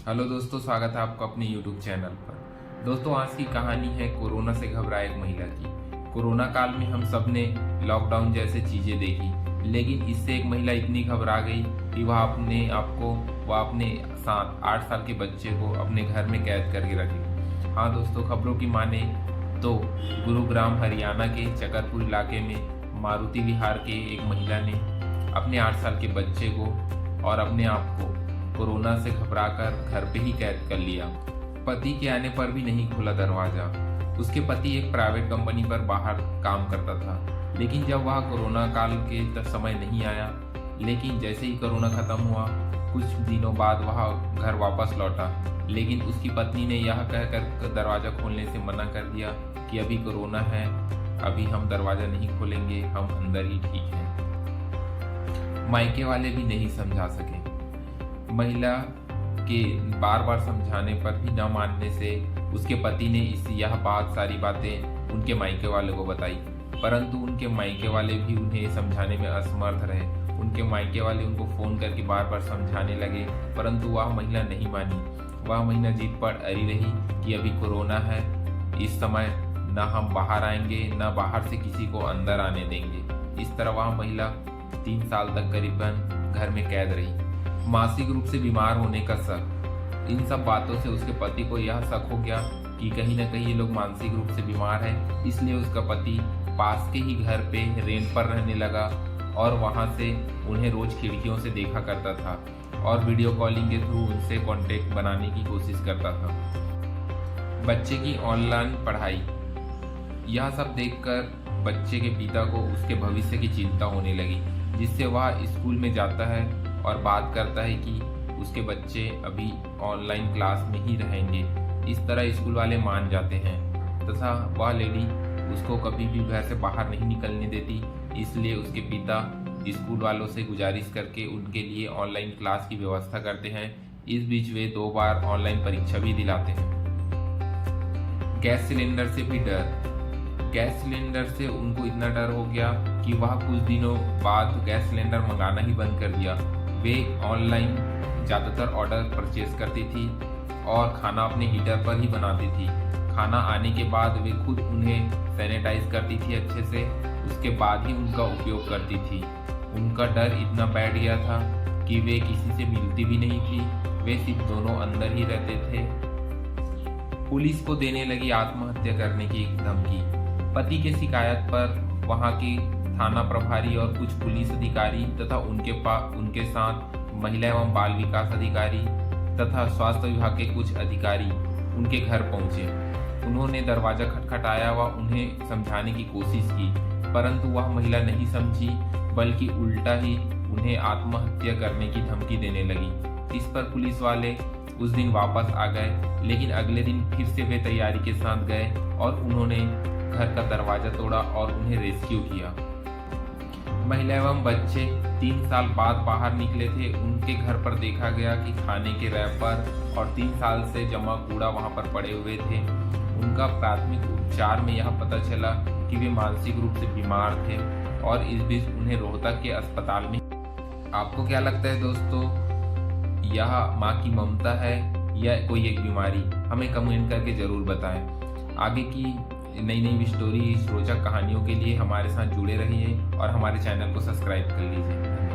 Hello दोस्तों, स्वागत है आपका अपने YouTube चैनल पर। दोस्तों, आज की कहानी है कोरोना से घबराए एक महिला की। कोरोना काल में हम सब ने लॉकडाउन जैसे चीज़ें देखी, लेकिन इससे एक महिला इतनी घबरा गई कि वह अपने 7-8 साल के बच्चे को अपने घर में कैद करके रखी। हाँ दोस्तों, खबरों की माने तो गुरुग्राम हरियाणा के चकरपुर इलाके में मारुति विहार के एक महिला ने अपने 8 साल के बच्चे को और अपने आप को कोरोना से घबराकर घर पे ही कैद कर लिया। पति के आने पर भी नहीं खुला दरवाजा। उसके पति एक प्राइवेट कंपनी पर बाहर काम करता था, लेकिन जब वह कोरोना काल के समय नहीं आया, लेकिन जैसे ही कोरोना खत्म हुआ कुछ दिनों बाद वह घर वापस लौटा, लेकिन उसकी पत्नी ने यह कहकर दरवाजा खोलने से मना कर दिया कि अभी कोरोना है, अभी हम दरवाजा नहीं खोलेंगे, हम अंदर ही ठीक हैं। मायके वाले भी नहीं समझा सके। महिला के बार बार समझाने पर भी न मानने से उसके पति ने यह सारी बातें उनके मायके वाले को बताई, परंतु उनके मायके वाले भी उन्हें समझाने में असमर्थ रहे। उनके मायके वाले उनको फ़ोन करके बार बार समझाने लगे, परंतु वह महिला नहीं मानी। वह महिला जिद पर अड़ी रही कि अभी कोरोना है, इस समय न हम बाहर आएंगे, न बाहर से किसी को अंदर आने देंगे। इस तरह वह महिला 3 साल तक करीबन घर में कैद रही। मानसिक रूप से बीमार होने का शक, इन सब बातों से उसके पति को यह शक हो गया कि कहीं न कहीं ये लोग मानसिक रूप से बीमार हैं। इसलिए उसका पति पास के ही घर पे रेंट पर रहने लगा और वहाँ से उन्हें रोज खिड़कियों से देखा करता था और वीडियो कॉलिंग के थ्रू उनसे कांटेक्ट बनाने की कोशिश करता था। बच्चे की ऑनलाइन पढ़ाई, यह सब देखकर बच्चे के पिता को उसके भविष्य की चिंता होने लगी, जिससे वह स्कूल में जाता है और बात करता है कि उसके बच्चे अभी ऑनलाइन क्लास में ही रहेंगे। इस तरह स्कूल वाले मान जाते हैं तथा वह लेडी उसको कभी भी घर से बाहर नहीं निकलने देती। इसलिए उसके पिता स्कूल वालों से गुजारिश करके उनके लिए ऑनलाइन क्लास की व्यवस्था करते हैं। इस बीच वे 2 बार ऑनलाइन परीक्षा भी दिलाते हैं। गैस सिलेंडर से भी डर, गैस सिलेंडर से उनको इतना डर हो गया कि वह कुछ दिनों बाद गैस सिलेंडर मंगाना ही बंद कर दिया। वे ऑनलाइन ज़्यादातर ऑर्डर परचेज करती थी और खाना अपने हीटर पर ही बनाती थी। खाना आने के बाद वे खुद उन्हें सैनिटाइज करती थी अच्छे से, उसके बाद ही उनका उपयोग करती थी। उनका डर इतना बैठ गया था कि वे किसी से मिलती भी नहीं थी, वे सिर्फ दोनों अंदर ही रहते थे। पुलिस को देने लगी आत्महत्या करने की धमकी। पति के शिकायत पर वहाँ की थाना प्रभारी और कुछ पुलिस अधिकारी तथा उनके साथ महिला एवं बाल विकास अधिकारी तथा स्वास्थ्य विभाग के कुछ अधिकारी उनके घर पहुंचे। उन्होंने दरवाजा खटखटाया व उन्हें समझाने की कोशिश की, परंतु वह महिला नहीं समझी, बल्कि उल्टा ही उन्हें आत्महत्या करने की धमकी देने लगी। इस पर पुलिस वाले उस दिन वापस आ गए, लेकिन अगले दिन फिर से वे तैयारी के साथ गए और उन्होंने घर का दरवाजा तोड़ा और उन्हें रेस्क्यू किया। महिला एवं बच्चे 3 साल बाद बाहर निकले थे। उनके घर पर देखा गया कि खाने के रैपर और 3 साल से जमा कूड़ा वहां पर पड़े हुए थे। उनका प्राथमिक उपचार में यह पता चला कि वे मानसिक रूप से बीमार थे और इस बीच उन्हें रोहतक के अस्पताल में। आपको क्या लगता है दोस्तों, यह माँ की ममता है या कोई एक बीमारी? हमें कमेंट करके ज़रूर बताएं। आगे की नई नई स्टोरी, रोचक कहानियों के लिए हमारे साथ जुड़े रहिए और हमारे चैनल को सब्सक्राइब कर लीजिए।